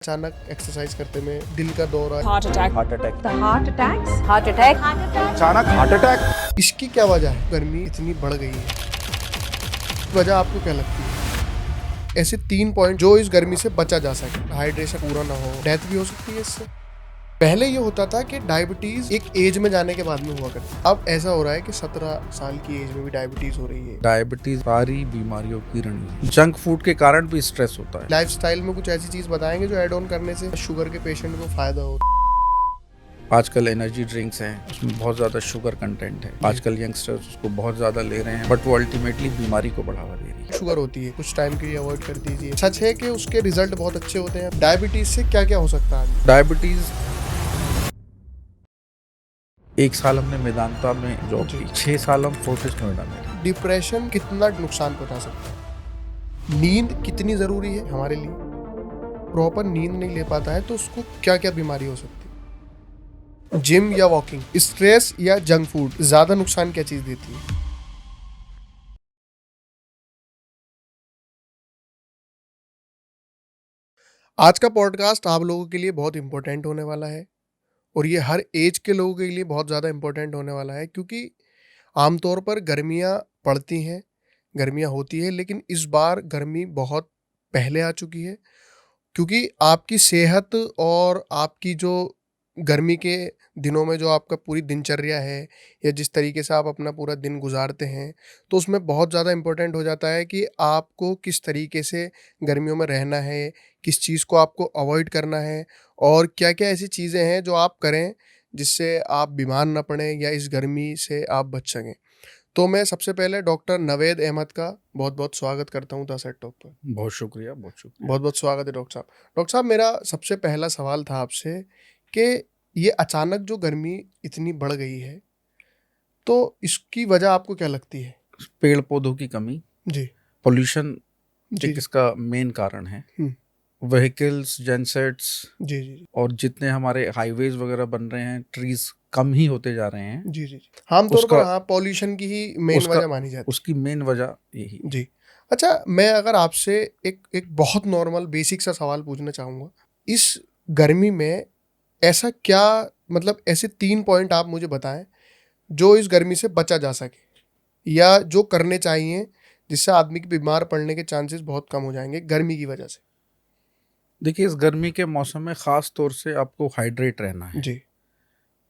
अचानक एक्सरसाइज करते में दिल का दौरा, Heart attack. The heart attacks. Heart attack. अचानक हार्ट अटैक। इसकी क्या वजह है? गर्मी इतनी बढ़ गई है, वजह आपको क्या लगती है? ऐसे 3 पॉइंट जो इस गर्मी से बचा जा सके। हाइड्रेशन पूरा ना हो, डेथ भी हो सकती है इससे। पहले ये होता था कि डायबिटीज एक एज में जाने के बाद में हुआ करती, अब ऐसा हो रहा है कि 17 साल की एज में भी डायबिटीज हो रही है। डायबिटीज सारी बीमारियों की रणनीति। जंक फूड के कारण भी स्ट्रेस होता है। लाइफस्टाइल में कुछ ऐसी चीज बताएंगे जो ऐड ऑन करने से शुगर के पेशेंट को फायदा हो। आजकल एनर्जी ड्रिंक्स हैं, उसमें बहुत ज्यादा शुगर कंटेंट है। आजकल यंगस्टर्स उसको बहुत ज्यादा ले रहे हैं, बट वो अल्टीमेटली बीमारी को बढ़ावा दे रही है। शुगर होती है, कुछ टाइम के लिए अवॉइड कर दीजिए। सच है कि उसके रिजल्ट बहुत अच्छे होते हैं। डायबिटीज से क्या क्या हो सकता है? डायबिटीज 1 साल हमने मेदांता में जॉब की, 6 साल हम फोर्टिस नोएडा में। डिप्रेशन कितना नुकसान पहुंचा सकता है? नींद कितनी जरूरी है हमारे लिए? प्रॉपर नींद नहीं ले पाता है तो उसको क्या क्या बीमारी हो सकती है? जिम या वॉकिंग, स्ट्रेस या जंक फूड, ज्यादा नुकसान क्या चीज देती है? आज का पॉडकास्ट आप लोगों के लिए बहुत इंपॉर्टेंट होने वाला है और ये हर एज के लोगों के लिए बहुत ज़्यादा इंपॉर्टेंट होने वाला है, क्योंकि आमतौर पर गर्मियाँ पड़ती हैं, गर्मियाँ होती है, लेकिन इस बार गर्मी बहुत पहले आ चुकी है, क्योंकि आपकी सेहत और आपकी जो गर्मी के दिनों में जो आपका पूरी दिनचर्या है या जिस तरीके से आप अपना पूरा दिन गुजारते हैं, तो उसमें बहुत ज़्यादा इम्पोर्टेंट हो जाता है कि आपको किस तरीके से गर्मियों में रहना है, किस चीज़ को आपको अवॉइड करना है और क्या-क्या ऐसी चीज़ें हैं जो आप करें जिससे आप बीमार ना पड़ें या इस गर्मी से आप बच सकें। तो मैं सबसे पहले डॉक्टर नवेद अहमद का बहुत-बहुत स्वागत करता हूँ द सेट टॉक पर। बहुत शुक्रिया, बहुत शुक्रिया। बहुत-बहुत स्वागत है डॉक्टर साहब। डॉक्टर साहब, मेरा सबसे पहला सवाल था आपसे कि ये अचानक जो गर्मी इतनी बढ़ गई है, तो इसकी वजह आपको क्या लगती है? पेड़ पौधों की कमी, जी, पोल्यूशन जी, एक इसका मेन कारण है। हुँ। व्हीकल्स, जेनसेट्स जी, जी, जी। और जितने हमारे हाईवेज वगैरह बन रहे हैं, ट्रीज कम ही होते जा रहे हैं। जी, जी, जी। आमतौर पर उसका हाँ, पॉल्यूशन की ही मेन उसका वजह मानी जाती उसकी मेन वजह यही है। जी। अच्छा, मैं अगर आपसे एक एक बहुत नॉर्मल बेसिक सा सवाल पूछना चाहूँगा। इस गर्मी में ऐसा क्या, मतलब ऐसे 3 पॉइंट आप मुझे बताएँ, जो इस गर्मी से बचा जा सके या जो करने चाहिए, जिससे आदमी के बीमार पड़ने के चांसेस बहुत कम हो जाएँगे गर्मी की वजह से? देखिए, इस गर्मी के मौसम में खास तौर से आपको हाइड्रेट रहना है। जी,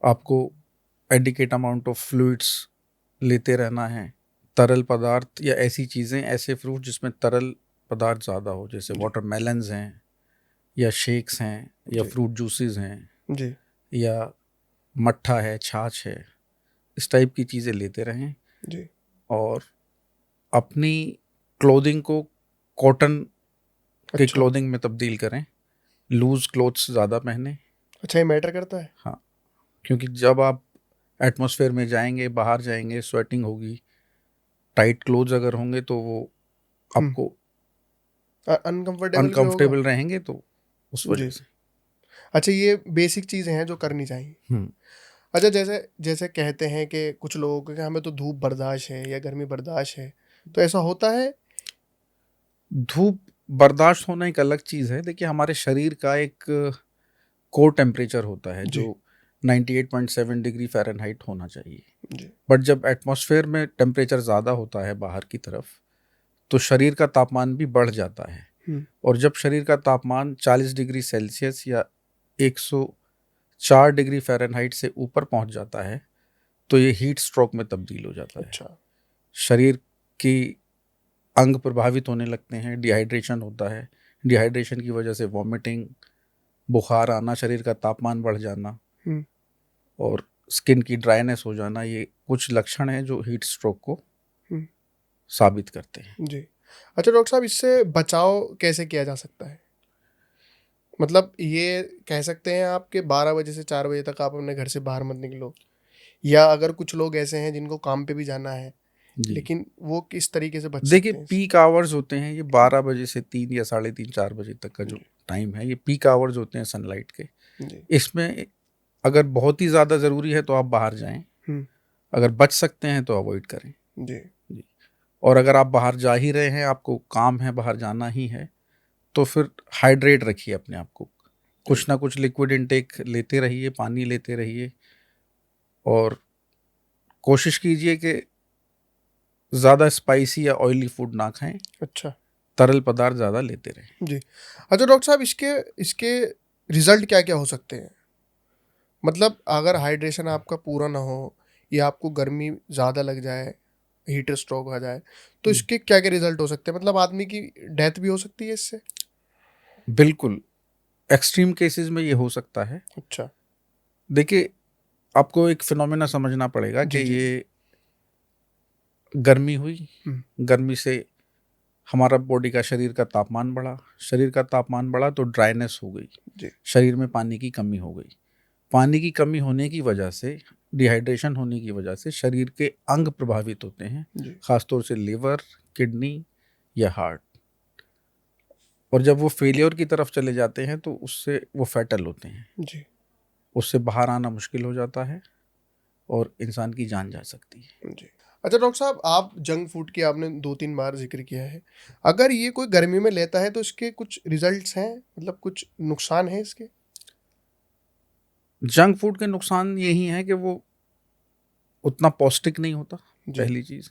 आपको एडिकेट अमाउंट ऑफ फ्लूइड्स लेते रहना है। तरल पदार्थ या ऐसी चीज़ें, ऐसे फ्रूट जिसमें तरल पदार्थ ज़्यादा हो, जैसे वाटरमेलन्स हैं या शेक्स हैं या जी, फ्रूट जूसेस हैं जी, या मट्ठा है, छाछ है, इस टाइप की चीज़ें लेते रहें। जी। और अपनी क्लोथिंग को कॉटन के अच्छा, क्लोथिंग में तब्दील करें। लूज क्लोथ्स ज़्यादा पहने। अच्छा ये मैटर करता है? हाँ, क्योंकि जब आप एटमॉस्फेयर में जाएंगे, बाहर जाएंगे, स्वेटिंग होगी, टाइट क्लोथ्स अगर होंगे तो वो हुँ। आपको अनकंफर्टेबल भी होगा? अनकंफर्टेबल रहेंगे, तो उस जी। वजह से। अच्छा, ये बेसिक चीज़ें हैं जो करनी चाहिए। हम्म। अच्छा, जैसे जैसे कहते हैं कि कुछ लोगों को कि हमें तो धूप बर्दाश्त है या गर्मी बर्दाश्त है, तो ऐसा होता है? धूप बर्दाश्त होना एक अलग चीज़ है। देखिए, हमारे शरीर का एक कोर टेम्परेचर होता है जी, जो 98.7 डिग्री फ़ारेनहाइट होना चाहिए। जी, बट जब एटमॉस्फेयर में टेम्परेचर ज़्यादा होता है बाहर की तरफ, तो शरीर का तापमान भी बढ़ जाता है। हुँ, और जब शरीर का तापमान 40 डिग्री सेल्सियस या 104 डिग्री फ़ारेनहाइट से ऊपर पहुंच जाता है, तो ये हीट स्ट्रोक में तब्दील हो जाता है। अच्छा, शरीर की अंग प्रभावित होने लगते हैं, डिहाइड्रेशन होता है। डिहाइड्रेशन की वजह से वॉमिटिंग, बुखार आना, शरीर का तापमान बढ़ जाना हुँ, और स्किन की ड्राइनेस हो जाना, ये कुछ लक्षण हैं जो हीट स्ट्रोक को हुँ, साबित करते हैं। जी। अच्छा डॉक्टर साहब, इससे बचाव कैसे किया जा सकता है? मतलब ये कह सकते हैं आप कि 12 बजे से 4 बजे तक आप अपने घर से बाहर मत निकलो, या अगर कुछ लोग ऐसे हैं जिनको काम पे भी जाना है, जी, लेकिन वो किस तरीके से बच देखिए, सकते हैं इससे? पीक आवर्स होते हैं ये 12 बजे से 3 या साढ़े 3 4 बजे तक का जो जी, टाइम है, ये पीक आवर्स होते हैं सनलाइट के। जी, इसमें अगर बहुत ही ज़्यादा ज़रूरी है तो आप बाहर जाएं, हुँ, अगर बच सकते हैं तो अवॉइड करें। जी, जी। और अगर आप बाहर जा ही रहे हैं, आपको काम है, बाहर जाना ही है, तो फिर हाइड्रेट रखिए अपने आप को। कुछ ना कुछ लिक्विड इनटेक लेते रहिए, पानी लेते रहिए, और कोशिश कीजिए कि ज़्यादा स्पाइसी या ऑयली फूड ना खाएं, अच्छा तरल पदार्थ ज़्यादा लेते रहें। जी। अच्छा डॉक्टर साहब, इसके इसके रिजल्ट क्या क्या हो सकते हैं? मतलब अगर हाइड्रेशन आपका पूरा ना हो या आपको गर्मी ज़्यादा लग जाए, हीट स्ट्रोक आ जाए, तो इसके क्या क्या रिजल्ट हो सकते हैं? मतलब आदमी की डेथ भी हो सकती है इससे? बिल्कुल, एक्सट्रीम केसेस में ये हो सकता है। अच्छा देखिए, आपको एक फिनोमेना समझना पड़ेगा कि जी जी। ये गर्मी हुई, गर्मी से हमारा बॉडी का, शरीर का तापमान बढ़ा, शरीर का तापमान बढ़ा तो ड्राइनेस हो गई, जी शरीर में पानी की कमी हो गई। पानी की कमी होने की वजह से, डिहाइड्रेशन होने की वजह से शरीर के अंग प्रभावित होते हैं, जी खासतौर से लिवर, किडनी या हार्ट। और जब वो फेलियर की तरफ चले जाते हैं तो उससे वो फैटल होते हैं, जी उससे बाहर आना मुश्किल हो जाता है और इंसान की जान जा सकती है। जी। अच्छा डॉक्टर साहब, आप जंक फूड की आपने 2-3 बार ज़िक्र किया है। अगर ये कोई गर्मी में लेता है तो इसके कुछ रिज़ल्ट्स हैं? मतलब कुछ नुकसान हैं इसके? जंक फूड के नुकसान यही है कि वो उतना पौष्टिक नहीं होता, जी। पहली चीज़।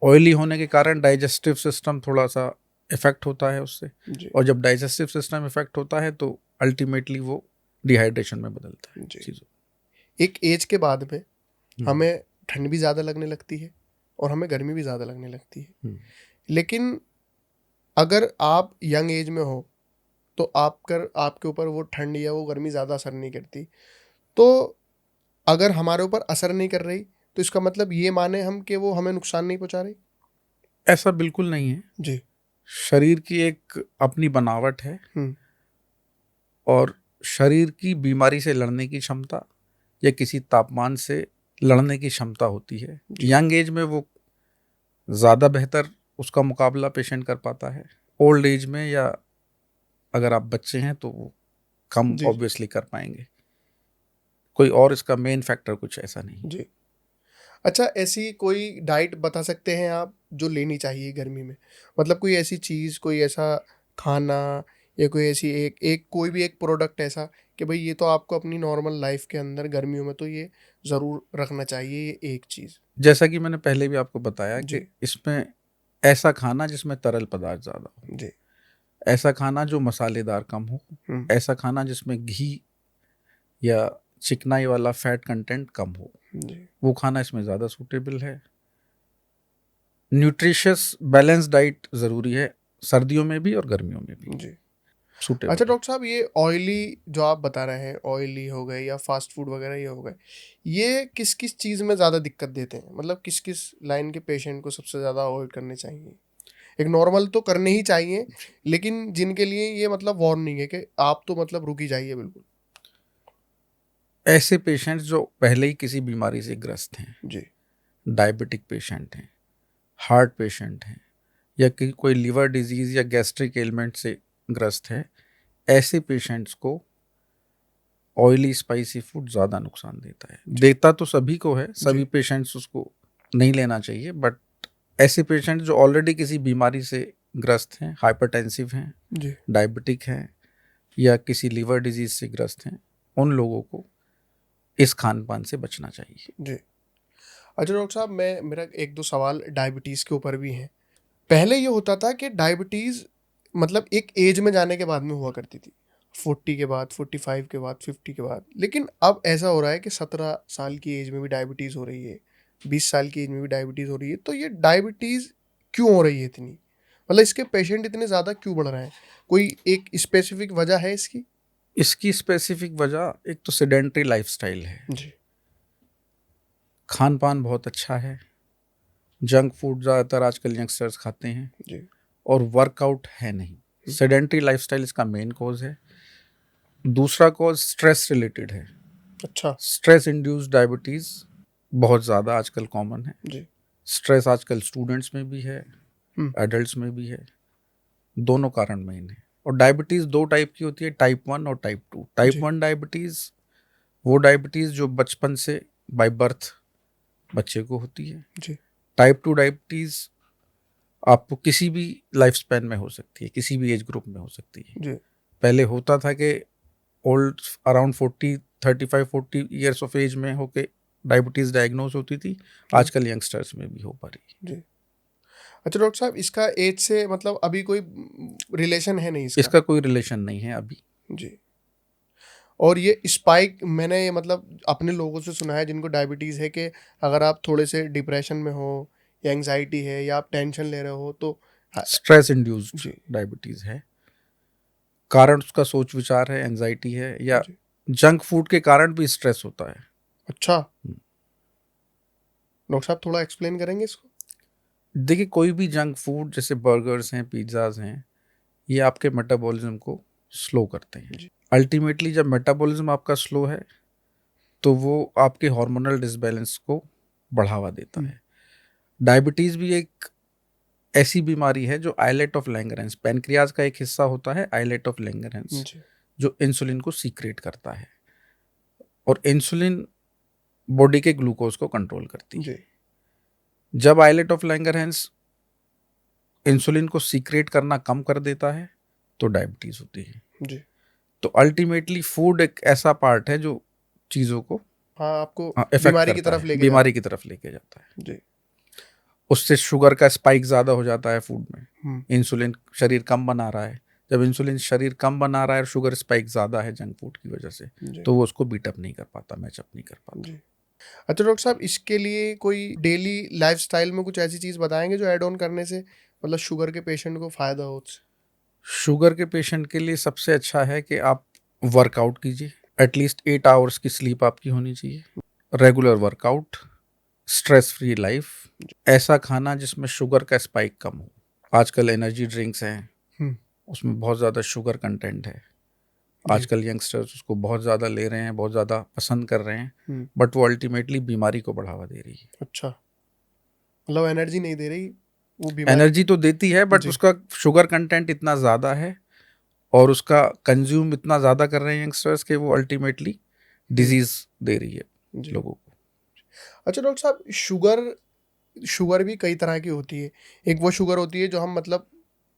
ऑयली होने के कारण डाइजेस्टिव सिस्टम थोड़ा सा इफेक्ट होता है उससे, जी, और जब डाइजेस्टिव सिस्टम इफेक्ट होता है तो अल्टीमेटली वो डिहाइड्रेशन में बदलता है जी। चीज़ों। एक ऐज के बाद में हम्म, हमें ठंड भी ज़्यादा लगने लगती है और हमें गर्मी भी ज़्यादा लगने लगती है। हम्म। लेकिन अगर आप यंग एज में हो तो आपके ऊपर वो ठंड या वो गर्मी ज़्यादा असर नहीं करती। तो अगर हमारे ऊपर असर नहीं कर रही तो इसका मतलब ये माने हम कि वो हमें नुकसान नहीं पहुँचा रही? ऐसा बिल्कुल नहीं है। जी। शरीर की एक अपनी बनावट है, हुँ, और शरीर की बीमारी से लड़ने की क्षमता या किसी तापमान से लड़ने की क्षमता होती है। जी। यंग एज में वो ज़्यादा बेहतर उसका मुकाबला पेशेंट कर पाता है। ओल्ड एज में, या अगर आप बच्चे हैं तो वो कम जी, जी, ऑब्वियसली कर पाएंगे। कोई और इसका मेन फैक्टर कुछ ऐसा नहीं। जी। अच्छा, ऐसी कोई डाइट बता सकते हैं आप जो लेनी चाहिए गर्मी में? मतलब कोई ऐसी चीज़, कोई ऐसा खाना या कोई ऐसी एक एक कोई भी एक प्रोडक्ट ऐसा कि भई ये तो आपको अपनी नॉर्मल लाइफ़ के अंदर गर्मियों में तो ये ज़रूर रखना चाहिए ये एक चीज़? जैसा कि मैंने पहले भी आपको बताया कि जी, इसमें ऐसा खाना जिसमें तरल पदार्थ ज़्यादा हो, जी। ऐसा खाना जो मसालेदार कम हो, हुँ, ऐसा खाना जिसमें घी या चिकनाई वाला फैट कंटेंट कम हो, जी, वो खाना इसमें ज़्यादा सूटेबल है। न्यूट्रिशियस बैलेंस डाइट ज़रूरी है, सर्दियों में भी और गर्मियों में भी जी। अच्छा सूटेबल है। डॉक्टर साहब, ये ऑयली जो आप बता रहे हैं, ऑयली हो गए या फ़ास्ट फूड वग़ैरह ये हो गए, ये किस-किस चीज़ में ज़्यादा दिक्कत देते हैं? मतलब किस-किस लाइन के पेशेंट को सबसे ज़्यादा अवॉइड करने चाहिए? एक नॉर्मल तो करने ही चाहिए, लेकिन जिनके लिए ये मतलब वार्निंग है कि आप तो मतलब रुक ही जाइए बिल्कुल। ऐसे पेशेंट्स जो पहले ही किसी बीमारी से ग्रस्त हैं, जी, डायबिटिक पेशेंट हैं, हार्ट पेशेंट हैं, या कि कोई लिवर डिजीज़ या गैस्ट्रिक एलिमेंट से ग्रस्त है, ऐसे पेशेंट्स को ऑयली स्पाइसी फूड ज़्यादा नुकसान देता है। देता तो सभी को है, सभी जी, पेशेंट्स उसको नहीं लेना चाहिए, बट ऐसे पेशेंट जो ऑलरेडी किसी बीमारी से ग्रस्त हैं, हाइपरटेंसिव हैं, जी, डायबिटिक हैं, या किसी लिवर डिजीज से ग्रस्त हैं, उन लोगों को इस खान पान से बचना चाहिए। जी। अच्छा डॉक्टर साहब, मेरा 1-2 सवाल डायबिटीज़ के ऊपर भी हैं। पहले ये होता था कि डायबिटीज़ मतलब एक एज में जाने के बाद में हुआ करती थी। 40 के बाद, 45 के बाद, 50 के बाद। लेकिन अब ऐसा हो रहा है कि 17 साल की एज में भी डायबिटीज़ हो रही है, 20 साल की एज में भी डायबिटीज़ हो रही है। तो ये डायबिटीज़ क्यों हो रही है इतनी? मतलब इसके पेशेंट इतने ज़्यादा क्यों बढ़ रहे हैं? कोई एक स्पेसिफ़िक वजह है इसकी? इसकी स्पेसिफिक वजह एक तो सेडेंट्री लाइफस्टाइल है, जी, खान पान बहुत अच्छा है, जंक फूड ज़्यादातर आजकल यंगस्टर्स खाते हैं, जी। और वर्कआउट है नहीं। सेडेंट्री लाइफस्टाइल इसका मेन कॉज है। दूसरा कॉज स्ट्रेस रिलेटेड है। अच्छा, स्ट्रेस इंड्यूस्ड डायबिटीज़ बहुत ज़्यादा आजकल कॉमन है। जी। स्ट्रेस आजकल स्टूडेंट्स में भी है, हुँ, एडल्ट्स में भी है, दोनों कारण मेन है। और डायबिटीज़ दो टाइप की होती है, टाइप 1 और टाइप 2। टाइप जी, 1 डायबिटीज़ वो डायबिटीज़ जो बचपन से बाय बर्थ बच्चे को होती है। जी, टाइप 2 डायबिटीज़ आपको किसी भी लाइफ स्पैन में हो सकती है, किसी भी एज ग्रुप में हो सकती है। जी, पहले होता था कि old around 35-40 years of age में होके डायबिटीज़ डायग्नोज होती थी, आजकल यंगस्टर्स में भी हो पा रही है। जी। अच्छा डॉक्टर साहब, इसका एज से मतलब अभी कोई रिलेशन है नहीं इसका? इसका कोई रिलेशन नहीं है अभी। जी। और ये स्पाइक मैंने ये मतलब अपने लोगों से सुना है जिनको डायबिटीज़ है, कि अगर आप थोड़े से डिप्रेशन में हो या एंग्जाइटी है या आप टेंशन ले रहे हो तो स्ट्रेस इंड्यूस्ड जी। डायबिटीज़ है, कारण उसका सोच विचार है, एंजाइटी है, या जी। जंक फूड के कारण भी स्ट्रेस होता है। अच्छा डॉक्टर साहब, थोड़ा एक्सप्लेन करेंगे इसको? देखिए, कोई भी जंक फूड जैसे बर्गर्स हैं, पिज्ज़ाज हैं, ये आपके मेटाबॉलिज्म को स्लो करते हैं। जी। अल्टीमेटली जब मेटाबॉलिज्म आपका स्लो है तो वो आपके हार्मोनल डिसबैलेंस को बढ़ावा देता है। डायबिटीज़ भी एक ऐसी बीमारी है जो आइलेट ऑफ लैंगरेंस, पैनक्रियाज का एक हिस्सा होता है आइलेट ऑफ लैंगरेंस, जी। जो इंसुलिन को सीक्रेट करता है, और इंसुलिन बॉडी के ग्लूकोज को कंट्रोल करती है। जी। जब आइलेट ऑफ लैंगरेंस इंसुलिन को सीक्रेट करना कम कर देता है तो डायबिटीज़ होती है। जी। तो अल्टीमेटली फूड एक ऐसा पार्ट है जो चीज़ों को हाँ, आपको इफेक्ट बीमारी की करता तरफ है, लेके बीमारी की तरफ लेके जाता है। जी। उससे शुगर का स्पाइक ज़्यादा हो जाता है फूड में। हम्म। इंसुलिन शरीर कम बना रहा है, जब इंसुलिन शरीर कम बना रहा है और शुगर स्पाइक ज़्यादा है जंक फूड की वजह से, जी। तो वो उसको बीटअप नहीं कर पाता, मैचअप नहीं कर पाता। जी। अच्छा डॉक्टर साहब, इसके लिए कोई डेली लाइफस्टाइल में कुछ ऐसी चीज़ बताएंगे जो ऐड ऑन करने से मतलब शुगर के पेशेंट को फ़ायदा हो उससे? शुगर के पेशेंट के लिए सबसे अच्छा है कि आप वर्कआउट कीजिए, एटलीस्ट 8 आवर्स की स्लीप आपकी होनी चाहिए, regular workout, stress free life, ऐसा खाना जिसमें शुगर का स्पाइक कम हो। आजकल एनर्जी ड्रिंक्स हैं, उसमें बहुत ज़्यादा शुगर कंटेंट है, आजकल यंगस्टर्स उसको बहुत ज़्यादा ले रहे हैं, बहुत ज़्यादा पसंद कर रहे हैं, बट वो अल्टीमेटली बीमारी को बढ़ावा दे रही है। अच्छा, मतलब एनर्जी नहीं दे रही, वो बीमारी एनर्जी तो देती है बट जी। उसका शुगर कंटेंट इतना ज़्यादा है और उसका कंज्यूम इतना ज़्यादा कर रहे हैं यंगस्टर्स के वो अल्टीमेटली डिजीज़ दे रही है जी। लोगों को। अच्छा डॉक्टर साहब, शुगर भी कई तरह की होती है। एक वो शुगर होती है जो हम मतलब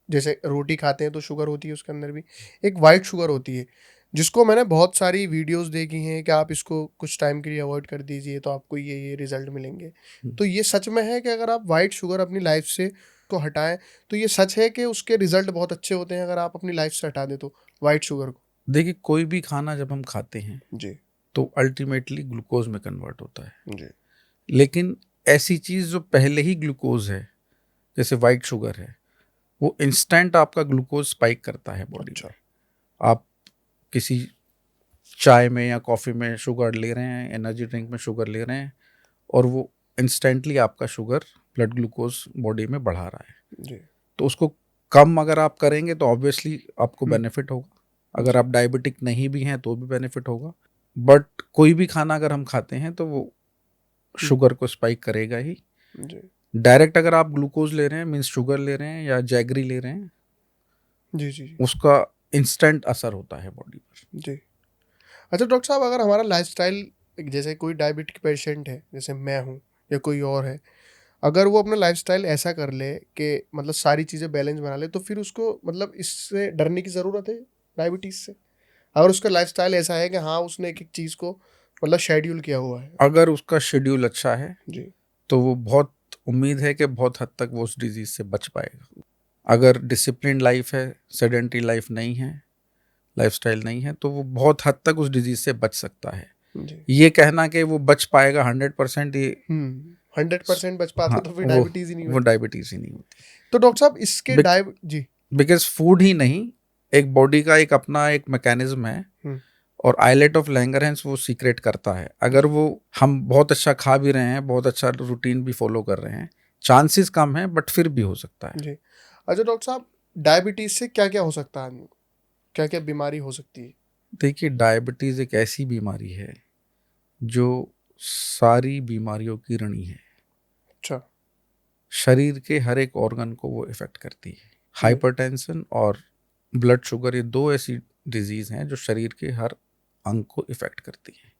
जैसे रोटी खाते हैं तो शुगर होती है उसके अंदर भी। एक वाइट शुगर होती है जिसको मैंने बहुत सारी वीडियोस देखी हैं कि आप इसको कुछ टाइम के लिए अवॉइड कर दीजिए तो आपको ये रिजल्ट मिलेंगे। तो ये सच में है कि अगर आप वाइट शुगर अपनी लाइफ से को हटाएं तो ये सच है कि उसके रिजल्ट बहुत अच्छे होते हैं अगर आप अपनी लाइफ से हटा दें तो वाइट शुगर को? देखिए, कोई भी खाना जब हम खाते हैं जी। तो अल्टीमेटली ग्लूकोज में कन्वर्ट होता है, जी। लेकिन ऐसी चीज़ जो पहले ही ग्लूकोज है जैसे वाइट शुगर है, वो इंस्टेंट आपका ग्लूकोज स्पाइक करता है बॉडी में। आप किसी चाय में या कॉफ़ी में शुगर ले रहे हैं, एनर्जी ड्रिंक में शुगर ले रहे हैं, और वो इंस्टेंटली आपका शुगर ब्लड ग्लूकोज बॉडी में बढ़ा रहा है। जी। तो उसको कम अगर आप करेंगे तो ऑब्वियसली आपको बेनिफिट होगा, अगर आप डायबिटिक नहीं भी हैं तो भी बेनिफिट होगा। बट कोई भी खाना अगर हम खाते हैं तो वो शुगर को स्पाइक करेगा ही। जी। डायरेक्ट अगर आप ग्लूकोज ले रहे हैं, मीन्स शुगर ले रहे हैं या जैगरी ले रहे हैं, जी। जी। उसका इंस्टेंट असर होता है बॉडी पर। जी। अच्छा डॉक्टर साहब, अगर हमारा लाइफस्टाइल जैसे कोई डायबिटिक पेशेंट है जैसे मैं हूँ या कोई और है, अगर वो अपना लाइफस्टाइल ऐसा कर ले कि मतलब सारी चीज़ें बैलेंस बना ले तो फिर उसको मतलब इससे डरने की ज़रूरत है डायबिटीज़ से? अगर उसका लाइफस्टाइल ऐसा है कि हाँ उसने एक एक चीज़ को मतलब शेड्यूल किया हुआ है। अगर उसका शेड्यूल अच्छा है जी। तो वो बहुत उम्मीद है कि बहुत हद तक वो उस डिजीज से बच पाएगा। अगर डिसिप्लिन लाइफ है, सेडेंटरी लाइफ नहीं है, लाइफस्टाइल नहीं है, तो वो बहुत हद तक उस डिजीज से बच सकता है। जी। ये कहना कि वो बच पाएगा 100%, ये 100% बच पाते हाँ, तो फिर डायबिटीज़ ही नहीं वो होती। डायबिटीज ही नहीं होती। तो डॉक्टर साहब इसके जी। बिकॉज फूड ही नहीं, एक बॉडी का एक अपना एक मैकेनिज्म है और आइलेट ऑफ लैंगरहैंस वो सीक्रेट करता है। अगर वो हम बहुत अच्छा खा भी रहे हैं, बहुत अच्छा रूटीन भी फॉलो कर रहे हैं, चांसेस कम है बट फिर भी हो सकता है। जी। अच्छा डॉक्टर साहब, डायबिटीज़ से क्या क्या हो सकता है आदमी को, क्या क्या बीमारी हो सकती है? देखिए, डायबिटीज़ एक ऐसी बीमारी है जो सारी बीमारियों की ऋणी है। अच्छा। शरीर के हर एक ऑर्गन को वो इफेक्ट करती है। हाइपरटेंशन और ब्लड शुगर, ये दो ऐसी डिजीज़ हैं जो शरीर के हर अंग को इफेक्ट करती है।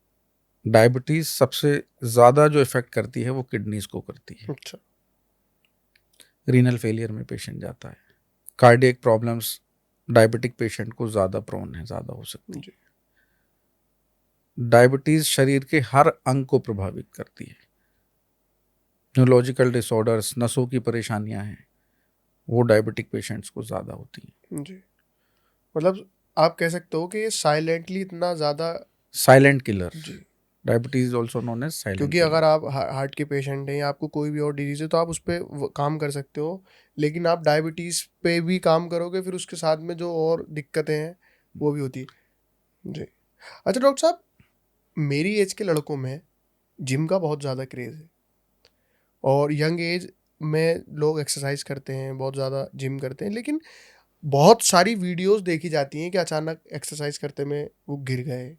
डायबिटीज़ सबसे ज़्यादा जो इफेक्ट करती है वो किडनीज को करती है। अच्छा। रीनल फेलियर में पेशेंट जाता है। कार्डियक प्रॉब्लम्स डायबिटिक पेशेंट को ज़्यादा प्रोन है, ज़्यादा हो सकती है। डायबिटीज शरीर के हर अंग को प्रभावित करती है। न्यूरोलॉजिकल डिसऑर्डर्स, नसों की परेशानियां हैं, वो डायबिटिक पेशेंट्स को ज़्यादा होती हैं। जी, मतलब आप कह सकते हो कि ये साइलेंटली इतना ज़्यादा। साइलेंट किलर, जी, diabetes also known as silent क्योंकि अगर आप हार्ट के पेशेंट हैं या आपको कोई भी और डिजीज़ है तो आप उस पे काम कर सकते हो, लेकिन आप डायबिटीज़ पे भी काम करोगे फिर उसके साथ में जो और दिक्कतें हैं वो भी होती है। जी, अच्छा डॉक्टर साहब, मेरी एज के लड़कों में जिम का बहुत ज़्यादा क्रेज़ है और यंग एज में लोग एक्सरसाइज करते हैं, बहुत ज़्यादा जिम करते हैं, लेकिन बहुत सारी वीडियोस देखी जाती हैं कि अचानक एक्सरसाइज करते में वो गिर गए,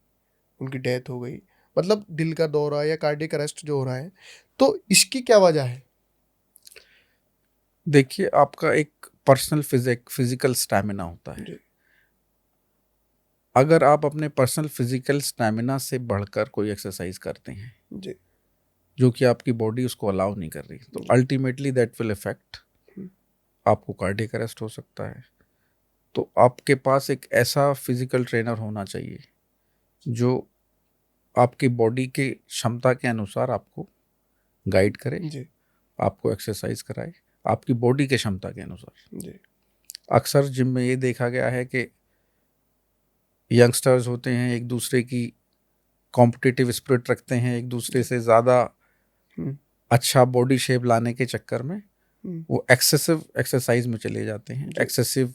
उनकी डेथ हो गई, मतलब दिल का दौरा या कार्डियक अरेस्ट जो हो रहा है, तो इसकी क्या वजह है? देखिए, आपका एक पर्सनल फिजिकल स्टैमिना होता है। जी, अगर आप अपने पर्सनल फिजिकल स्टैमिना से बढ़कर कोई एक्सरसाइज करते हैं जी, जो कि आपकी बॉडी उसको अलाउ नहीं कर रही, तो अल्टीमेटली दैट विल इफेक्ट, आपको कार्डियक अरेस्ट हो सकता है। तो आपके पास एक ऐसा फिजिकल ट्रेनर होना चाहिए जो आपकी बॉडी के क्षमता के अनुसार आपको गाइड करे, जी, आपको एक्सरसाइज कराए आपकी बॉडी के क्षमता के अनुसार। जी, अक्सर जिम में ये देखा गया है कि यंगस्टर्स होते हैं, एक दूसरे की कॉम्पिटिटिव स्पिरिट रखते हैं, एक दूसरे से ज़्यादा हम्म, अच्छा बॉडी शेप लाने के चक्कर में हम्म, वो एक्सेसिव एक्सरसाइज में चले जाते हैं, जी, एक्सेसिव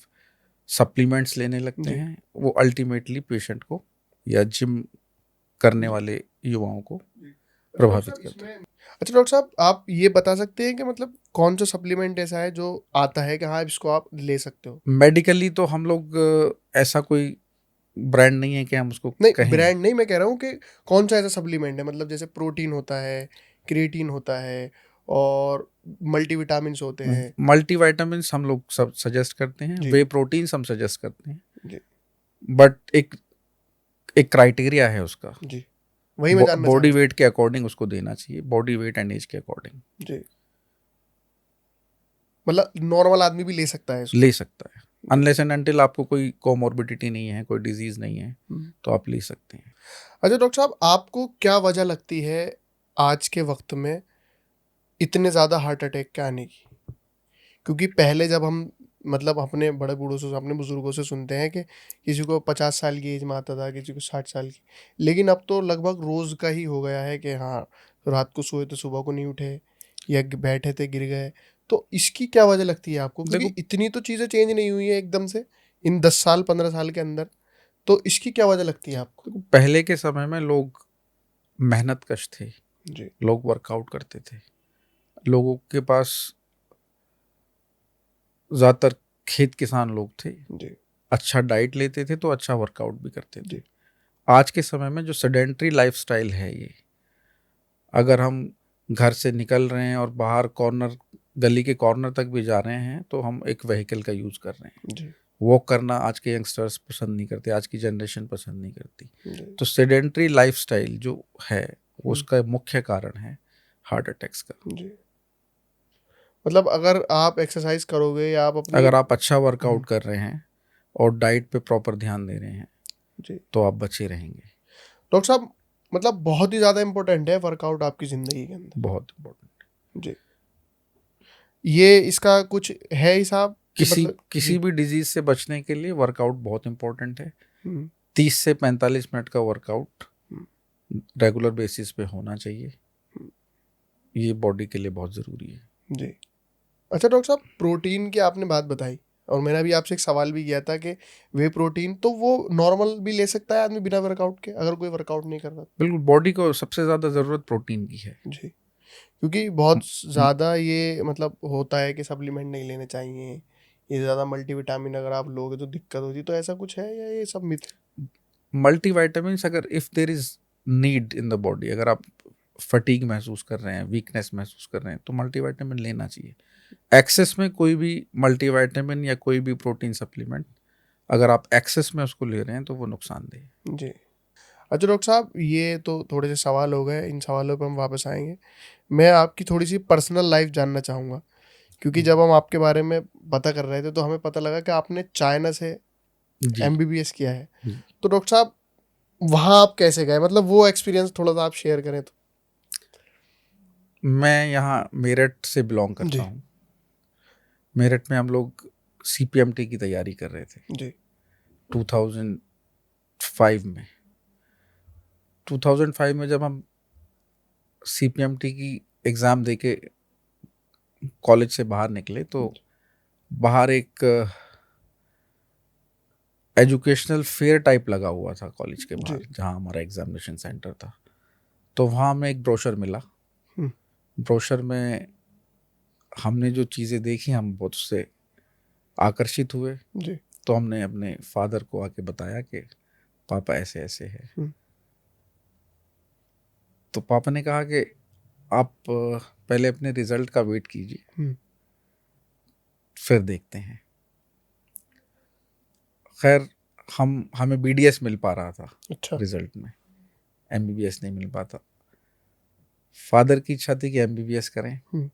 सप्लीमेंट्स लेने लगते जी, हैं। वो अल्टीमेटली पेशेंट को या जिम करने वाले युवाओं को प्रभावित करता है। अच्छा डॉक्टर साहब, आप ये बता सकते हैं कि मतलब कौन सा सप्लीमेंट ऐसा है जो आता है कि हाँ इसको आप ले सकते हो? मेडिकली तो हम लोग ऐसा कोई ब्रांड नहीं है कि हम उसको नहीं, कहें। ब्रांड नहीं, मैं कह रहा हूँ कि कौन सा ऐसा सप्लीमेंट है, मतलब जैसे प्रोटीन होता है, क्रिएटिन होता है और मल्टीविटामिन्स होते हैं। मल्टीविटामिन्स हम लोग सब सजेस्ट करते हैं, जी, वे प्रोटीन हम सजेस्ट करते हैं, जी, बट एक एक क्राइटेरिया है उसका। जी, वही मैं जानना चाह बॉडी रहा वेट के अकॉर्डिंग उसको देना चाहिए, बॉडी वेट एंड एज के अकॉर्डिंग हूँ। जी, मतलब नॉर्मल आदमी भी ले सकता है इसको? ले सकता है, अनलेस एंड अनटिल आपको कोई कोमॉर्बिडिटी नहीं है, कोई डिजीज नहीं है, हम्म। तो आप ले सकते हैं। अच्छा डॉक्टर साहब, आपको क्या वजह लगती है आज के वक्त में इतने ज़्यादा हार्ट अटैक के आने की? क्योंकि पहले जब हम मतलब अपने बड़े बूढ़ों से, अपने बुजुर्गों से सुनते हैं कि किसी को 50 साल की एज में आता था, किसी को 60 साल की, लेकिन अब तो लगभग रोज़ का ही हो गया है कि हाँ रात को सोए तो सुबह को नहीं उठे या बैठे थे गिर गए। तो इसकी क्या वजह लगती है आपको? क्योंकि देखो इतनी तो चीज़ें चेंज नहीं हुई है एकदम से इन 10 साल 15 साल के अंदर, तो इसकी क्या वजह लगती है आपको? पहले के समय में लोग मेहनत कश थे, जी, लोग वर्कआउट करते थे, लोगों के पास ज़्यादातर खेत किसान लोग थे, जी, अच्छा डाइट लेते थे तो अच्छा वर्कआउट भी करते थे। जी, आज के समय में जो सेडेंट्री लाइफस्टाइल है ये, अगर हम घर से निकल रहे हैं और बाहर कॉर्नर, गली के कॉर्नर तक भी जा रहे हैं तो हम एक व्हीकल का यूज़ कर रहे हैं। जी, वॉक करना आज के यंगस्टर्स पसंद नहीं करते, आज की जनरेशन पसंद नहीं करती। जी, तो सेडेंट्री लाइफस्टाइल जो है उसका मुख्य कारण है हार्ट अटैक्स का। जी, मतलब अगर आप एक्सरसाइज करोगे या आप अपनी। अगर आप अच्छा वर्कआउट कर रहे हैं और डाइट पे प्रॉपर ध्यान दे रहे हैं जी, तो आप बचे रहेंगे। डॉक्टर साहब, मतलब बहुत ही ज़्यादा इम्पोर्टेंट है वर्कआउट आपकी ज़िंदगी के अंदर। बहुत इम्पोर्टेंट। जी, ये इसका कुछ है हिसाब कि किसी मतलब? किसी जी, भी डिजीज से बचने के लिए वर्कआउट बहुत इंपॉर्टेंट है। हम्म, 30 से 45 मिनट का वर्कआउट हम्म, रेगुलर बेसिस पे होना चाहिए, ये बॉडी के लिए बहुत ज़रूरी है। जी। अच्छा डॉक्टर साहब, प्रोटीन की आपने बात बताई और मैंने अभी आपसे एक सवाल भी किया था कि वे प्रोटीन तो वो नॉर्मल भी ले सकता है आदमी बिना वर्कआउट के, अगर कोई वर्कआउट नहीं कर रहा? बिल्कुल, बॉडी को सबसे ज़्यादा ज़रूरत प्रोटीन की है। जी, क्योंकि बहुत म- ज़्यादा ये मतलब होता है कि सप्लीमेंट नहीं लेने चाहिए, ये ज़्यादा मल्टीविटामिन अगर आप लोगे तो दिक्कत होती है, तो ऐसा कुछ है या ये सब मिथ है? मल्टीविटामिन्स, अगर if there is need in the body, अगर आप फटीग महसूस कर रहे हैं, वीकनेस महसूस कर रहे हैं, तो मल्टीविटामिन लेना चाहिए। एक्सेस में कोई भी मल्टीविटामिन या कोई भी प्रोटीन सप्लीमेंट अगर आप एक्सेस में उसको ले रहे हैं तो वो नुकसानदेह है। जी। अच्छा डॉक्टर साहब, ये तो थोड़े से सवाल हो गए, इन सवालों पे हम वापस आएंगे। मैं आपकी थोड़ी सी पर्सनल लाइफ जानना चाहूँगा, क्योंकि जब हम आपके बारे में पता कर रहे थे तो हमें पता लगा कि आपने चाइना से जी एमबीबीएस किया है। जी। तो डॉक्टर साहब, वहाँ आप कैसे गए, मतलब वो एक्सपीरियंस थोड़ा सा आप शेयर करें तो। मैं यहाँ मेरठ से बिलोंग जी। करता हूँ। मेरठ में हम लोग CPMT की तैयारी कर रहे थे जी 2005 में। 2005 में जब हम CPMT की एग्ज़ाम देके कॉलेज से बाहर निकले तो बाहर एक एजुकेशनल फेयर टाइप लगा हुआ था कॉलेज के बाहर, जी। जहाँ हमारा एग्जामिनेशन सेंटर था। तो वहाँ हमें एक ब्रोशर मिला। हम्म। ब्रोशर में हमने जो चीज़ें देखी हम बहुत उससे आकर्षित हुए। जी। तो हमने अपने फादर को आके बताया कि पापा ऐसे ऐसे है। हम्म। तो पापा ने कहा कि आप पहले अपने रिजल्ट का वेट कीजिए, हम्म। फिर देखते हैं। खैर हमें BDS मिल पा रहा था अच्छा। रिजल्ट में, MBBS नहीं मिल पाता। फादर की इच्छा थी कि MBBS करें। हम्म।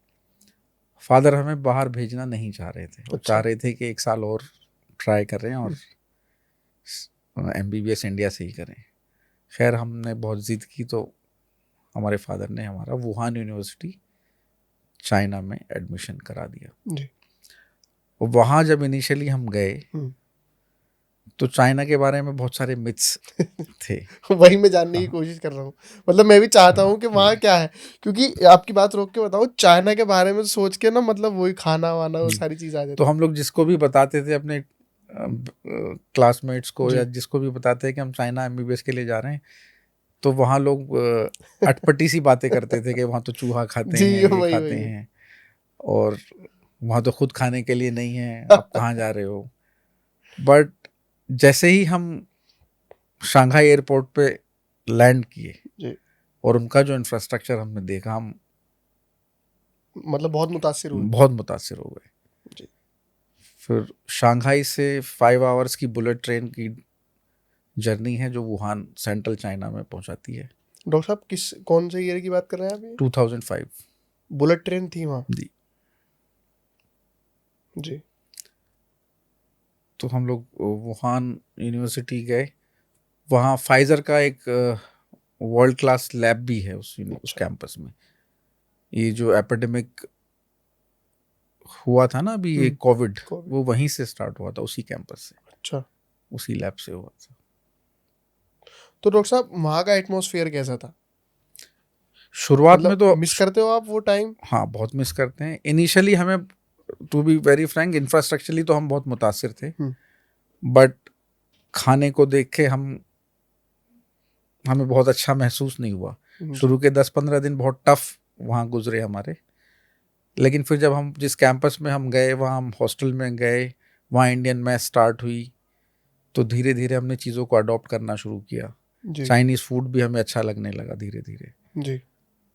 फादर हमें बाहर भेजना नहीं चाह रहे थे। वो अच्छा। चाह रहे थे कि 1 साल और ट्राई करें और MBBS इंडिया से ही करें। खैर हमने बहुत ज़िद की तो हमारे फादर ने हमारा वुहान यूनिवर्सिटी चाइना में एडमिशन करा दिया। जी। और वहाँ जब इनिशियली हम गए हम्म। तो चाइना के बारे में बहुत सारे मिथ्स थे। वही मैं जानने की हाँ। कोशिश कर रहा हूँ, मतलब मैं भी चाहता हूँ कि वहाँ जी। क्या है, क्योंकि आपकी बात रोक के बताऊँ, चाइना के बारे में सोच के ना, मतलब वही खाना वाना वो जी। सारी चीज़ आ तो जाती हम लोग जिसको भी बताते थे अपने क्लासमेट्स को जी। या जिसको भी बताते हैं कि हम चाइना MBBS के लिए जा रहे हैं, तो वहाँ लोग अटपटी सी बातें करते थे कि वहाँ तो चूहा खाते जी। हैं, ये वही खाते वही। हैं, और वहाँ तो खुद खाने के लिए नहीं है, आप कहाँ जा रहे हो। बट जैसे ही हम शंघाई एयरपोर्ट पे लैंड किए जी। और उनका जो इंफ्रास्ट्रक्चर हमने देखा, हम मतलब बहुत मुतासिर हुए। बहुत मुतासिर हो गए। जी। फिर शंघाई से 5 आवर्स की बुलेट ट्रेन की जर्नी है जो वुहान सेंट्रल चाइना में पहुंचाती है। डॉक्टर साहब कौन से ईयर की बात कर रहे हैं आप ये? 2005। बुलेट ट्रेन थी वहाँ? जी। जी। तो हम लोग वुहान यूनिवर्सिटी गए। वहाँ फाइजर का एक वर्ल्ड क्लास लैब भी है उस अच्छा। कैंपस में। ये जो एपिडेमिक हुआ था ना अभी, ये कोविड, कोविड। वो वहीं से स्टार्ट हुआ था, उसी कैंपस से, अच्छा। उसी लैब से हुआ था। तो डॉक्टर साहब वहाँ का एटमॉस्फेयर कैसा था? शुरुआत में मतलब तो मिस करते हो आप वो टाइम? हाँ बहुत मिस करते हैं। इनिशियली हमें, to be very frank, infrastructurally तो हम बहुत मुतासिर थे, बट खाने को देख के हमें बहुत अच्छा महसूस नहीं हुआ। शुरू के 10-15 दिन बहुत टफ वहाँ गुजरे हमारे। लेकिन फिर जब हम जिस कैंपस में हम गए, वहाँ हम हॉस्टल में गए, वहाँ इंडियन मैथ स्टार्ट हुई, तो धीरे धीरे हमने चीज़ों को अडॉप्ट करना शुरू किया। जी। चाइनीज़ फूड भी हमें अच्छा लगने लगा धीरे धीरे, जी।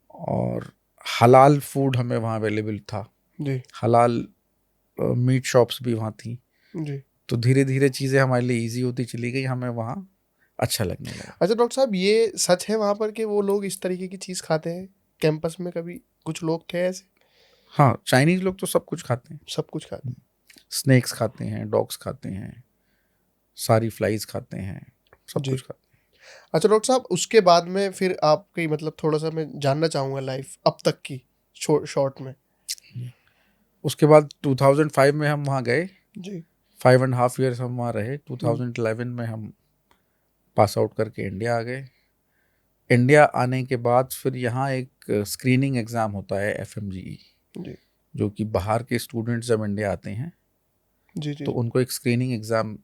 और हलाल फूड हमें वहाँ अवेलेबल था। जी। हलाल मीट शॉप्स भी वहाँ थी। जी। तो धीरे धीरे चीज़ें हमारे लिए ईजी होती चली गई, हमें वहाँ अच्छा लगने लगा। अच्छा डॉक्टर साहब, ये सच है वहाँ पर कि वो लोग इस तरीके की चीज़ खाते हैं कैंपस में? कभी कुछ लोग थे ऐसे? हाँ, चाइनीज़ लोग तो सब कुछ खाते हैं। सब कुछ खाते हैं? स्नेक्स खाते हैं, डॉग्स खाते हैं, सारी फ्लाइज खाते हैं, सब जी। कुछ खाते अच्छा डॉक्टर साहब, उसके बाद में फिर आपकी, मतलब थोड़ा सा मैं जानना चाहूँगा लाइफ अब तक की शॉर्ट में। हैं। उसके बाद 2005 में हम वहाँ गए, जी। 5.5 years हम वहाँ रहे। 2011 में हम पास आउट करके इंडिया आ गए। इंडिया आने के बाद फिर यहाँ एक स्क्रीनिंग एग्ज़ाम होता है, FMGE, जी। जो कि बाहर के स्टूडेंट्स जब इंडिया आते हैं जी। जी। तो उनको एक स्क्रीनिंग एग्ज़ाम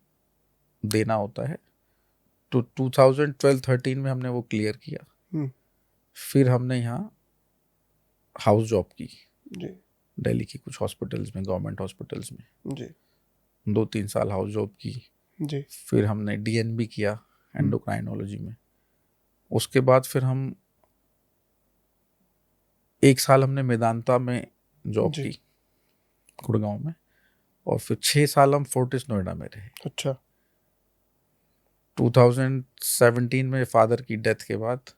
देना होता है। तो 2012-13 में हमने वो क्लियर किया। हम्म। फिर हमने यहाँ हाउस जॉब की, जी। दिल्ली की कुछ हॉस्पिटल्स में, गवर्नमेंट हॉस्पिटल्स में जी। 2-3 साल हाउस जॉब की। जी। फिर हमने DNB किया एंडोक्राइनोलॉजी में। उसके बाद फिर हम 1 साल हमने मेदांता में जॉब जी। की, गुड़गांव में, और फिर 6 साल हम फोर्टिस नोएडा में रहे। अच्छा। 2017 में फादर की डेथ के बाद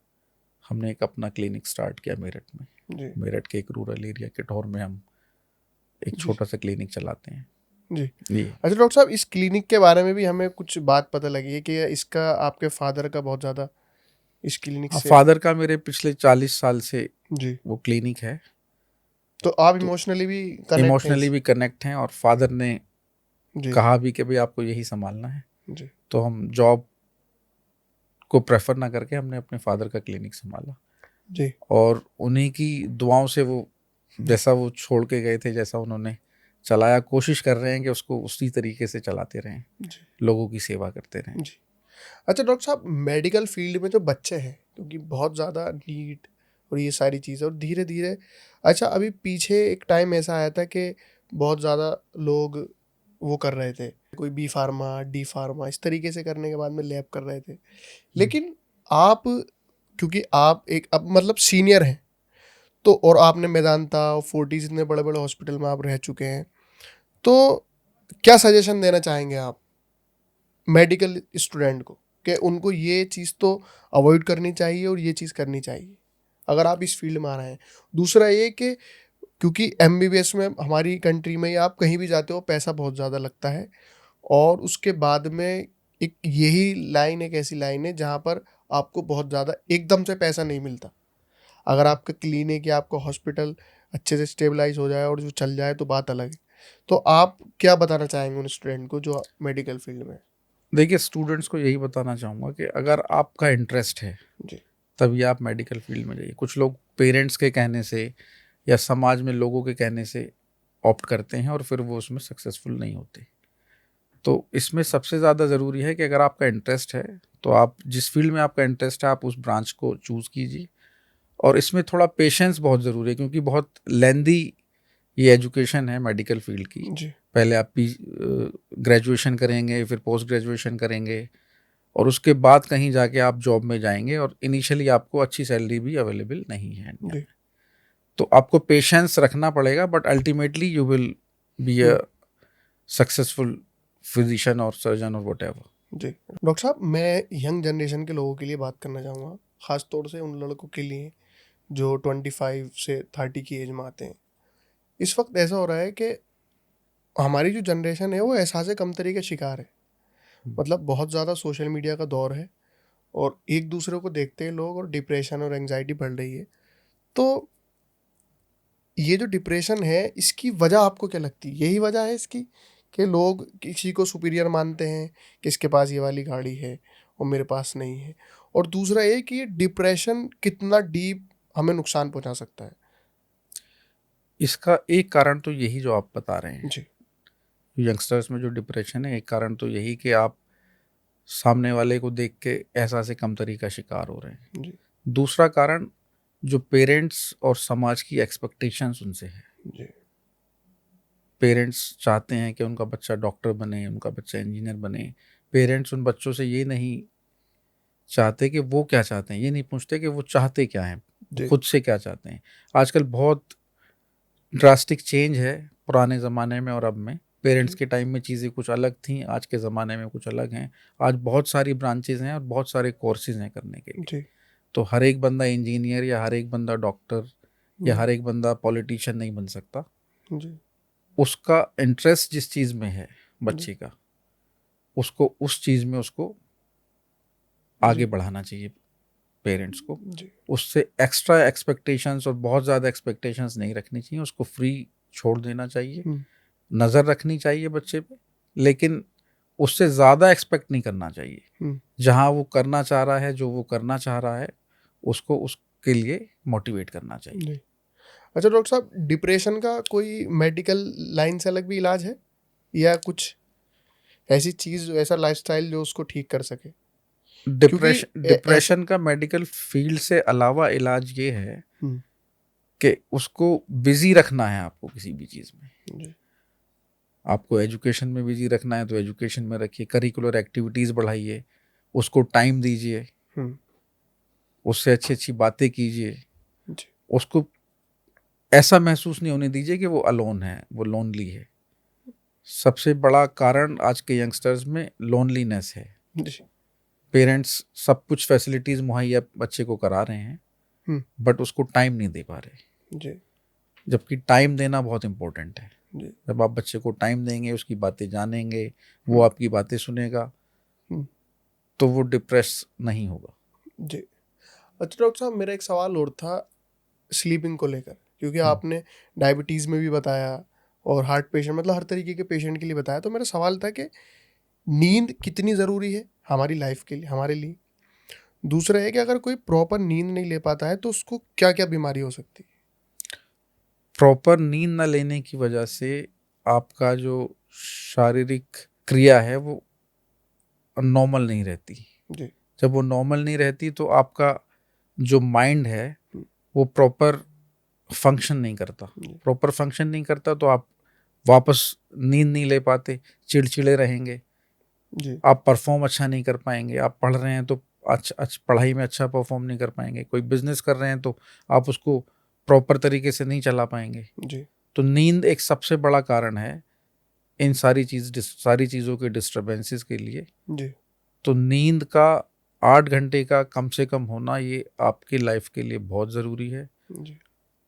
हमने एक अपना क्लिनिक स्टार्ट किया मेरठ में। जी। मेरठ के एक रूरल एरिया किठौर में हम एक जी। छोटा सा क्लिनिक चलाते हैं। जी। जी। अच्छा डॉक्टर साहब, इस क्लिनिक के बारे में भी हमें कुछ बात पता लगी है कि इसका आपके फादर का बहुत ज़्यादा इस क्लिनिक हाँ, से। फादर का मेरे पिछले 40 साल से जी। वो क्लिनिक है, तो आप तो इमोशनली भी कनेक्ट हैं इमोशनली भी कनेक्ट हैं और फादर ने जी। कहा भी कि भाई आपको यही संभालना है, जी। तो हम जॉब को प्रेफर ना करके हमने अपने फादर का क्लिनिक संभाला जी। और उन्हीं की दुआओं से वो जैसा वो छोड़ के गए थे, जैसा उन्होंने चलाया, कोशिश कर रहे हैं कि उसको उसी तरीके से चलाते रहें, जी। लोगों की सेवा करते रहें। जी। अच्छा डॉक्टर साहब, मेडिकल फील्ड में जो बच्चे हैं, क्योंकि बहुत ज़्यादा नीट और ये सारी चीज़ें, और धीरे धीरे, अच्छा अभी पीछे एक टाइम ऐसा आया था कि बहुत ज़्यादा लोग वो कर रहे थे, कोई बी फार्मा, डी फार्मा, इस तरीके से करने के बाद में लैब कर रहे थे। लेकिन आप, क्योंकि आप एक अब मतलब सीनियर हैं, तो और आपने मेदांता और फोर्टिस इतने बड़े बड़े हॉस्पिटल में आप रह चुके हैं, तो क्या सजेशन देना चाहेंगे आप मेडिकल स्टूडेंट को कि उनको ये चीज़ तो अवॉइड करनी चाहिए और ये चीज़ करनी चाहिए अगर आप इस फील्ड में आ रहे हैं? दूसरा ये कि क्योंकि एमबीबीएस में हमारी कंट्री में या आप कहीं भी जाते हो पैसा बहुत ज़्यादा लगता है, और उसके बाद में एक यही लाइन एक ऐसी लाइन है जहाँ पर आपको बहुत ज़्यादा एकदम से पैसा नहीं मिलता। अगर आपका क्लिनिक या आपका हॉस्पिटल अच्छे से स्टेबलाइज हो जाए और जो चल जाए तो बात अलग है। तो आप क्या बताना चाहेंगे उन स्टूडेंट को जो मेडिकल फील्ड में है? देखिए, स्टूडेंट्स को यही बताना चाहूँगा कि अगर आपका इंटरेस्ट है जी। तभी आप मेडिकल फील्ड में जाइए। कुछ लोग पेरेंट्स के कहने से या समाज में लोगों के कहने से ऑप्ट करते हैं और फिर वो उसमें सक्सेसफुल नहीं होते। तो इसमें सबसे ज़्यादा ज़रूरी है कि अगर आपका इंटरेस्ट है तो आप जिस फील्ड में आपका इंटरेस्ट है आप उस ब्रांच को चूज़ कीजिए। और इसमें थोड़ा पेशेंस बहुत ज़रूरी है, क्योंकि बहुत लेंदी ये एजुकेशन है मेडिकल फील्ड की। जी। पहले आप ग्रेजुएशन करेंगे, फिर पोस्ट ग्रेजुएशन करेंगे और उसके बाद कहीं जाके आप जॉब में जाएंगे और इनिशियली आपको अच्छी सैलरी भी अवेलेबल नहीं है इंडिया जी। में। तो आपको पेशेंस रखना पड़ेगा, but ultimately you will be a successful physician और सर्जन और व्हाटएवर। जी। डॉक्टर साहब, मैं यंग जनरेशन के लोगों के लिए बात करना चाहूँगा, ख़ास तौर से उन लड़कों के लिए जो 25 से 30 की एज में आते हैं। इस वक्त ऐसा हो रहा है कि हमारी जो जनरेशन है वो एहसास कमतरी का शिकार है। मतलब बहुत ज़्यादा सोशल मीडिया का दौर है और एक दूसरे को देखते हैं लोग, और डिप्रेशन और एंजाइटी बढ़ रही है। तो ये जो डिप्रेशन है इसकी वजह आपको क्या लगती है? यही वजह है इसकी कि लोग किसी को सुपीरियर मानते हैं कि इसके पास ये वाली गाड़ी है और मेरे पास नहीं है? और दूसरा ये कि ये डिप्रेशन कितना डीप हमें नुकसान पहुंचा सकता है? इसका एक कारण तो यही जो आप बता रहे हैं, जी। यंगस्टर्स में जो डिप्रेशन है, एक कारण तो यही कि आप सामने वाले को देख के एहसास कमतरी का शिकार हो रहे हैं। जी। दूसरा कारण जो पेरेंट्स और समाज की एक्सपेक्टेशंस उनसे है। जी। पेरेंट्स चाहते हैं कि उनका बच्चा डॉक्टर बने, उनका बच्चा इंजीनियर बने। पेरेंट्स उन बच्चों से ये नहीं चाहते कि वो क्या चाहते हैं, ये नहीं पूछते कि वो चाहते क्या हैं, वो जी। खुद से क्या चाहते हैं। आजकल बहुत ड्रास्टिक चेंज है पुराने ज़माने में और अब में। पेरेंट्स के टाइम में चीज़ें कुछ अलग थी, आज के ज़माने में कुछ अलग हैं। आज बहुत सारी ब्रांचेज हैं और बहुत सारे कोर्सेज हैं करने के लिए। जी। तो हर एक बंदा इंजीनियर या हर एक बंदा डॉक्टर या हर एक बंदा पॉलिटिशियन नहीं बन सकता। जी। उसका इंटरेस्ट जिस चीज़ में है बच्चे का, उसको उस चीज़ में उसको आगे बढ़ाना चाहिए पेरेंट्स को। जी। उससे एक्स्ट्रा एक्सपेक्टेशंस और बहुत ज़्यादा एक्सपेक्टेशंस नहीं रखनी चाहिए, उसको फ्री छोड़ देना चाहिए। नज़र रखनी चाहिए बच्चे पे, लेकिन उससे ज़्यादा एक्सपेक्ट नहीं करना चाहिए। जहाँ वो करना चाह रहा है, जो वो करना चाह रहा है, उसको उसके लिए मोटिवेट करना चाहिए। जी। अच्छा डॉक्टर साहब, डिप्रेशन का कोई मेडिकल लाइन से अलग भी इलाज है या कुछ ऐसी चीज़, ऐसा लाइफस्टाइल जो उसको ठीक कर सके? क्योंकि डिप्रेशन का मेडिकल फील्ड से अलावा इलाज ये है कि उसको बिजी रखना है आपको किसी भी चीज़ में। जी। आपको एजुकेशन में बिजी रखना है तो एजुकेशन में रखिए, करिकुलर एक्टिविटीज़ बढ़ाइए, उसको टाइम दीजिए, उससे अच्छी अच्छी बातें कीजिए। जी। उसको ऐसा महसूस नहीं होने दीजिए कि वो अलोन है, वो लोनली है। सबसे बड़ा कारण आज के यंगस्टर्स में लोनलीनेस है। जी। पेरेंट्स सब कुछ फैसिलिटीज़ मुहैया बच्चे को करा रहे हैं, बट उसको टाइम नहीं दे पा रहे। जी। जबकि टाइम देना बहुत इम्पोर्टेंट है। जी। जब आप बच्चे को टाइम देंगे, उसकी बातें जानेंगे, वो आपकी बातें सुनेगा, हम्म। तो वो डिप्रेस नहीं होगा। जी। अच्छा डॉक्टर साहब, मेरा एक सवाल और था स्लीपिंग को लेकर, क्योंकि आपने डायबिटीज़ में भी बताया और हार्ट पेशेंट, मतलब हर तरीके के पेशेंट के लिए बताया। तो मेरा सवाल था कि नींद कितनी ज़रूरी है हमारी लाइफ के लिए, हमारे लिए। दूसरा है कि अगर कोई प्रॉपर नींद नहीं ले पाता है तो उसको क्या क्या बीमारी हो सकती प्रॉपर नींद न लेने की वजह से आपका जो शारीरिक क्रिया है वो नॉर्मल नहीं रहती। है? जी। जब वो नॉर्मल नहीं रहती तो आपका जो माइंड है वो प्रॉपर फंक्शन नहीं करता। जी। प्रॉपर फंक्शन नहीं करता तो आप वापस नींद नहीं ले पाते, चिड़चिड़े रहेंगे, जी। आप परफॉर्म अच्छा नहीं कर पाएंगे। आप पढ़ रहे हैं तो पढ़ाई में अच्छा परफॉर्म नहीं कर पाएंगे। कोई बिजनेस कर रहे हैं तो आप उसको प्रॉपर तरीके से नहीं चला पाएंगे। जी। तो नींद एक सबसे बड़ा कारण है इन सारी चीज़ों के डिस्टरबेंसेस के लिए। जी। तो नींद का 8 घंटे का कम से कम होना ये आपकी लाइफ के लिए बहुत ज़रूरी है। जी।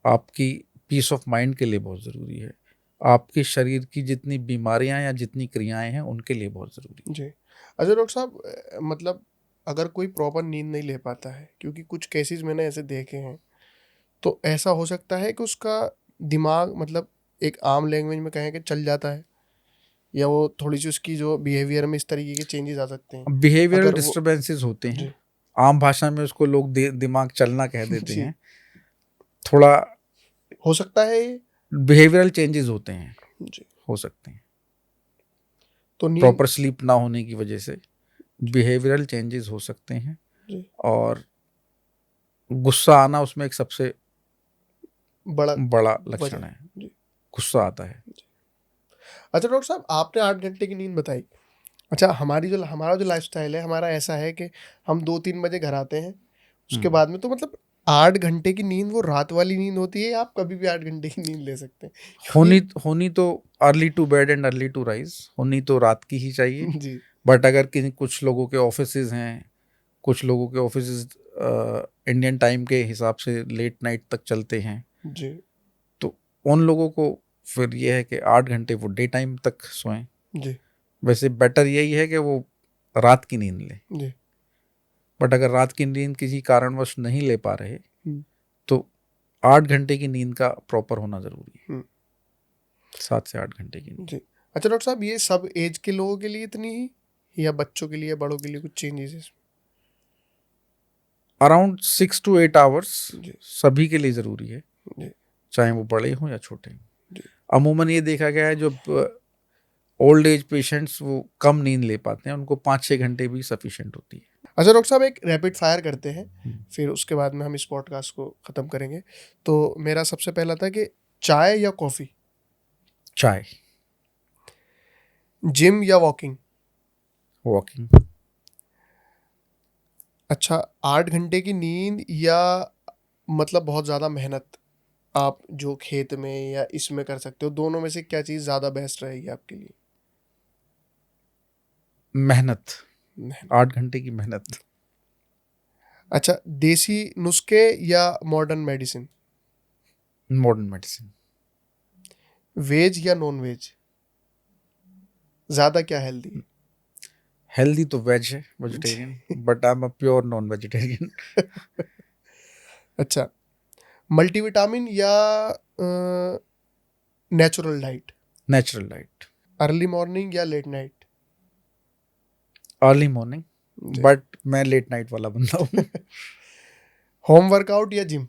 आपकी पीस ऑफ माइंड के लिए बहुत ज़रूरी है। आपके शरीर की जितनी बीमारियां या जितनी क्रियाएं हैं उनके लिए बहुत ज़रूरी है। जी। अच्छा डॉक्टर साहब, मतलब अगर कोई प्रॉपर नींद नहीं ले पाता है, क्योंकि कुछ केसेस मैंने ऐसे देखे हैं, तो ऐसा हो सकता है कि उसका दिमाग, मतलब एक आम लैंग्वेज में कहें कि चल जाता है, या वो थोड़ी सी उसकी जो बिहेवियर में इस तरीके के चेंजेस आ सकते हैं बिहेवियरल अगर वो। डिस्टरबेंसेस होते हैं। जी। आम भाषा में उसको लोग दिमाग चलना कह देते जी। हैं। थोड़ा हो सकता है ये। बिहेवियरल चेंजेस होते हैं, जी। हो सकते हैं। तो नींद। प्रॉपर स्लीप ना होने की वजह से बिहेवियरल चेंजेस हो सकते हैं। जी। और गुस्सा आना उसमें एक सबसे बड़ा बड़ा लक्षण वजह। है। जी। गुस्सा आता है। अच्छा डॉक्टर साहब, आपने 8 घंटे की नींद बताई। अच्छा, हमारा जो लाइफस्टाइल है, हमारा ऐसा है कि हम 2-3 बजे घर आते हैं, उसके बाद में तो मतलब 8 घंटे की नींद वो रात वाली नींद होती है, या आप कभी भी 8 घंटे की नींद ले सकते हैं? होनी क्योंकि होनी तो early to bed and early to rise होनी तो रात की ही चाहिए। जी। बट अगर किसी कुछ लोगों के ऑफिसेज हैं, कुछ लोगों के ऑफिसेज इंडियन टाइम के हिसाब से लेट नाइट तक चलते हैं, जी। तो उन लोगों को फिर ये है कि 8 घंटे वो डे टाइम तक सोएं। जी। वैसे बेटर यही है कि वो रात की नींद लें। जी। बट अगर रात की नींद किसी कारणवश नहीं ले पा रहे हम्म। तो 8 घंटे की नींद का प्रॉपर होना ज़रूरी है। हम्म। 7 से 8 घंटे की नींद। जी। अच्छा डॉक्टर साहब, ये सब एज के लोगों के लिए इतनी ही, या बच्चों के लिए, बड़ों के लिए कुछ चेंजेस? अराउंड 6 to 8 आवर्स जी। सभी के लिए ज़रूरी है, जी। चाहे वो बड़े हों या छोटे हों। जी। अमूमन ये देखा गया है जो ओल्ड एज पेशेंट्स वो कम नींद ले पाते हैं, उनको 5-6 घंटे भी सफिशिएंट होती है। अच्छा डॉक्टर साहब, एक रैपिड फायर करते हैं, हम्म। फिर उसके बाद में हम इस पॉडकास्ट को ख़त्म करेंगे। तो मेरा सबसे पहला था कि चाय या कॉफ़ी, चाय। जिम या वॉकिंग? वॉकिंग। अच्छा, 8 घंटे की नींद या मतलब बहुत ज़्यादा मेहनत, आप जो खेत में या इसमें कर सकते हो, दोनों में से क्या चीज़ ज़्यादा बेस्ट रहेगी आपके लिए? मेहनत। मेहनत। 8 घंटे की मेहनत। अच्छा, देसी नुस्खे या modern medicine? Modern medicine. Veg या नॉन वेज? ज़्यादा क्या हेल्दी है? हेल्दी तो वेज है, vegetarian, but I am a pure non vegetarian. अच्छा, मल्टीविटामिन या natural diet? Natural diet. Early morning या लेट नाइट? अर्ली मॉर्निंग, जी। बट मैं लेट नाइट वाला बंदा हूँ। होम वर्कआउट या जिम?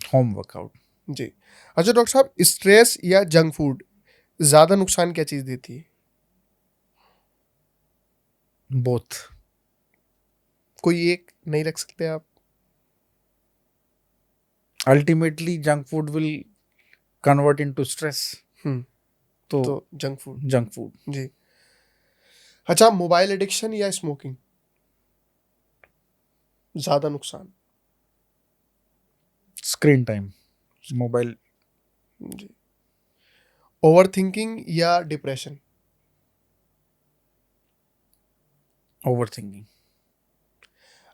Home workout. जी। अच्छा डॉक्टर साहब, स्ट्रेस या जंक फूड ज़्यादा नुकसान क्या चीज़ देती है? बोथ। कोई एक नहीं रख सकते आप? Ultimately junk food will convert into stress. Hmm. तो तो जंक फूड। Junk food. जी। अच्छा, मोबाइल एडिक्शन या स्मोकिंग ज़्यादा नुकसान? Screen time. मोबाइल। जी। ओवर थिंकिंग या डिप्रेशन? Over thinking.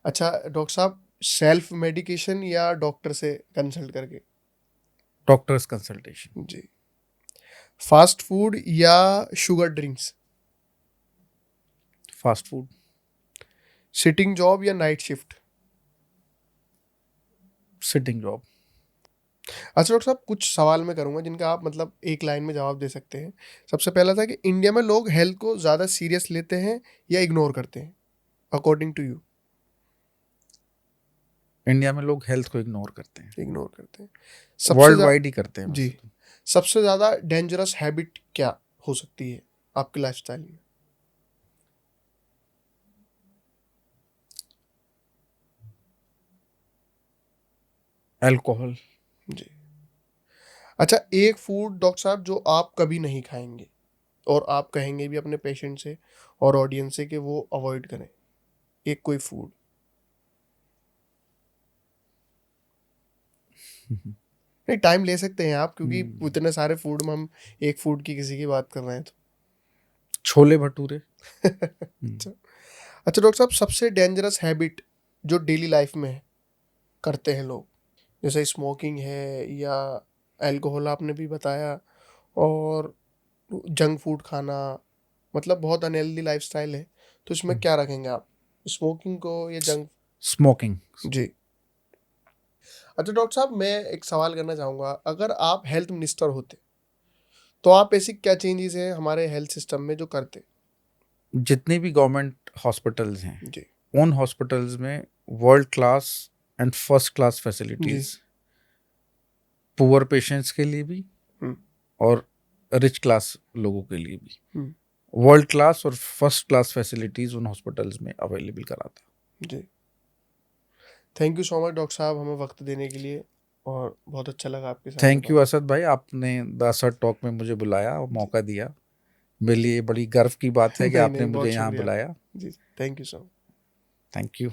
अच्छा डॉक्टर साहब, सेल्फ मेडिकेशन या डॉक्टर से कंसल्ट करके? Doctor's consultation. जी। फास्ट फूड या sugar drinks? Fast food. Sitting job या नाइट शिफ्ट? Sitting job. अच्छा डॉक्टर साहब, कुछ सवाल मैं करूंगा जिनका आप मतलब एक लाइन में जवाब दे सकते हैं। सबसे पहला था कि इंडिया में लोग हेल्थ को ज़्यादा सीरियस लेते हैं या इग्नोर करते हैं, अकॉर्डिंग टू यू? इंडिया में लोग हेल्थ को इग्नोर करते हैं, इग्नोर करते हैं। सबसे वर्ल्ड ज़्यादा वाइड ही करते हैं जी, वैसे तो। सबसे ज़्यादा डेंजरस हैबिट क्या हो सकती है आपके लाइफस्टाइल में? अल्कोहल। जी। अच्छा, एक फूड डॉक्टर साहब जो आप कभी नहीं खाएंगे और आप कहेंगे भी अपने पेशेंट से और ऑडियंस से कि वो अवॉइड करें, एक कोई फूड? नहीं, टाइम ले सकते हैं आप, क्योंकि इतने सारे फूड में हम एक फूड की किसी की बात कर रहे हैं तो। छोले भटूरे। अच्छा। अच्छा डॉक्टर साहब, सबसे डेंजरस हैबिट जो डेली लाइफ में है, करते हैं लोग, जैसे स्मोकिंग है या अल्कोहल आपने भी बताया, और जंक फूड खाना, मतलब बहुत अनहेल्दी लाइफस्टाइल है, तो इसमें क्या रखेंगे आप, स्मोकिंग को या जंक? स्मोकिंग। जी। अच्छा डॉक्टर साहब, मैं एक सवाल करना चाहूँगा, अगर आप हेल्थ मिनिस्टर होते तो आप ऐसी क्या चेंजेस हैं हमारे हेल्थ सिस्टम में जो करते? जितने भी गवर्नमेंट हॉस्पिटल्स हैं, जी। उन हॉस्पिटल्स में world class and first class जी। फैसिलिटीज, पुअर पेशेंट्स के लिए भी हम्म। और रिच क्लास लोगों के लिए भी हम्म। वर्ल्ड क्लास और फर्स्ट क्लास फैसिलिटीज उन हॉस्पिटल्स में अवेलेबल कराता। जी। Thank you so much doctor साहब, हमें वक्त देने के लिए, और बहुत अच्छा लगा आपके साथ थैंक यू बात। असद भाई, आपने द असद टॉक में मुझे बुलाया और मौका दिया। मेरे लिए बड़ी गर्व की बात है कि नहीं आपने नहीं, मुझे बहुत यहाँ शुक्रिया। बुलाया। जी, thank you so much. Thank you.